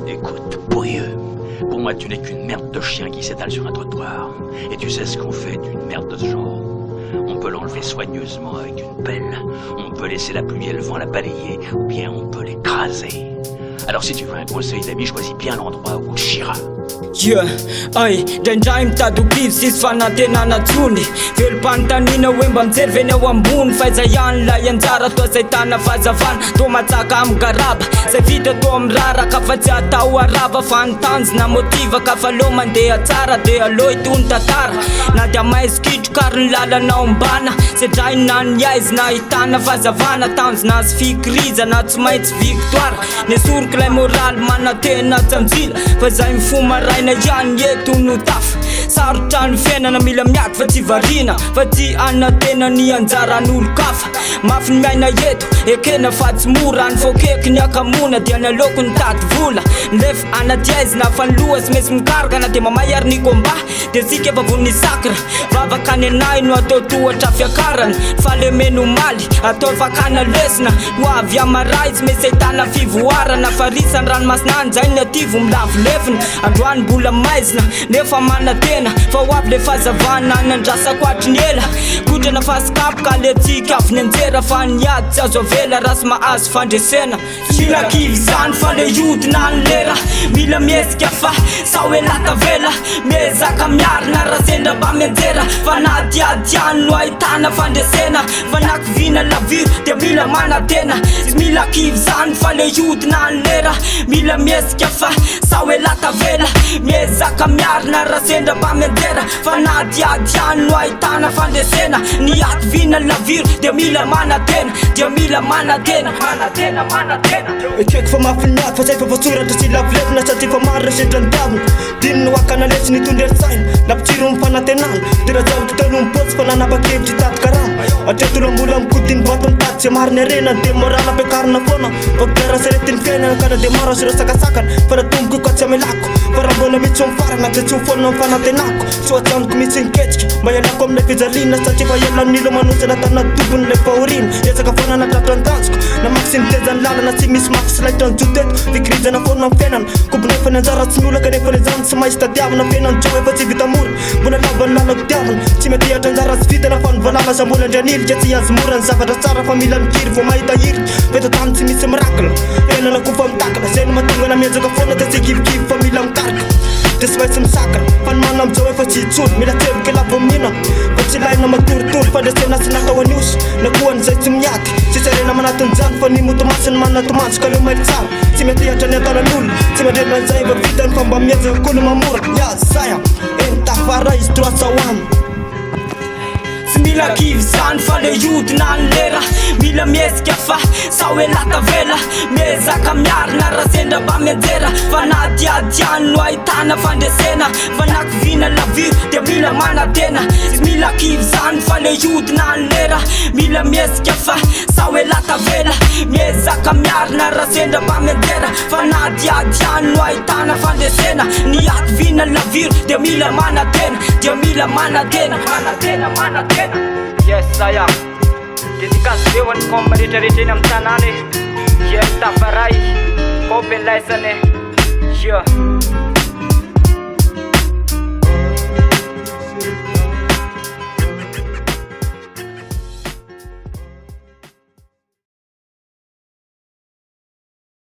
Écoute, pourrieux, pour moi tu n'es qu'une merde de chien qui s'étale sur un trottoir. Et tu sais ce qu'on fait d'une merde de ce genre? On peut l'enlever soigneusement avec une pelle, on peut laisser la pluie et le vent la balayer, ou bien on peut l'écraser. Alors si tu veux un conseil d'ami, choisis bien l'endroit où tu chieras. Yeah, ay, ndraindray mitady sisy fanantenana tsony velom-panontaniana hoe mba mijery veny ao ambony faiza ihany lay anjara toa zay tana fahazavana toa matsaka amin'ny garaba zay vita toa miraraka fa tsy atao arava fa nitanjona motiva ka fa lo mandeha tsara de alô hitony tantara na dia maizikitroko ary ny lalanao mbana sedrainy na ny aizina ahitana fahazavana tanjona azy fikirizana tsy maintsy victoire nesoroky lay moraly manantena tsanjila fa zay mifoma raina ihany eto no tafa sarotra ny fiainana mila miady fa tsy variana fa tsy anatena ny anjaran'olo-kafa mafy ny miaina eto ekena fa tsy mora ny fokeky ny akamona dia ny aloko ny tady vola nefa anaty aizina fa ny loha sy mesy mikaraka na dia mamay ary ny komba dia sika efa von'ny sakra vavaka ny anay no atao tohatra fiakarana falemeno maly atao fakana lesina ho avy amaray tsy mesy ahitana fivoarana farisany ranomasina anjay ny ativo milavolevina androany mbola maizina nefa manatena fa ho avy le fahazavana nandrasako atry ny ela kotrana fasikapoka le tsika avy ny anjera fa niady tsy azo avela raha sy mahazo fandresena mila kivy zany fa le iodina ny lera mila miesika fa sa hoe latavela miezaka miarina raha sendra mba mianjera fa nadiadiany no ahitana fandresena fa nakivina laviro dia mila manatena sy mila kivy zany fa le iodina ny lera mila miesika fa sa hoe latavela miezaka miarina raha sendra mba mianjera fa nadiadiany no ahitana fandresena ny ativina laviro dia mila manatena dia mila manatena ekeko fa mafiniady fa zay fa voasoratra sy lavolevina sady fa maro resendra ny diavina dino no akana lesy nitondry eritsaina nampitsiro ny fanatenana dia raha zavatra telo mipotsy fa nanapa-kevitry tady karama atretolo mbola mikodiny vato mitady zay mariny arenany dia morala ampiakarina foana fakidera seretiny fiainana kana dia maro azy ireo sakasakana fa natomboko iko tsy amelako fa raha mbola mitsy mifarana tsy tsy hofonina amin'ny fanatenako so atsanoko mitsy niketsika mba ialako amin'ilay fijaliana satria fa elan'ilo manosana tana tobony le fahorina ezaka foana natratra an-tanjoko namaky sy nitezany lalana tsy misy mafy sy laitra ny joteto fikirizana foana amin'ny fiainana kobonefa ny anjara tsy miolaka nefa le zany tsy mahisy tadiavana fiainany tso efa tsy vita mora mbola lavany lalako diavana tsy mety hiatra anjara tsy vitana fa nivalala sa mbola andrianiry dia tsy azy mora ny zavatra tsara fa mila mikiry vo mahita hiry feto tany tsy misy mirakina fiainana kofa mitakana zay no mahatonga na miezaka foana dia tsy kivikivy fa mila mikarika dia sy maintsy misakana fa ny mana amizao efa tsy hitsolo mila tevika lavo minina fa tsy laina matoritory fandresena sy natao aniosy na koan'izay tsy miady tsy sarena manatin'izany fa ny motomasiny manana tomanso ka leo maily tsara tsy mety hiatra ny atanan'olona tsy mandrena an'izay efa vitany fa mba miezaka koa no mamora ya zaya eny Tafaray izy 301 sy mila kivy zany fa le iodina ny lera mila miesika fa sa hoe latavela miezaka miarina raha sendra mba mianjera fa nadiadiany no ahitana fandresena fa nakivina laviro dia mila manatena sy mila kivy zany fa le iodina ny lera mila miesika fa sa hoe latavela miezaka miarina raha sendra mba mianjera fa nadiadiany no ahitana fandresena ny ativina laviro dia mila manatena dia mila manatena manatena Yes, saya dedikas dewan kom rehetrarehetra eny amin'ny tanàna e Tafaray Open lesson e. Yeah.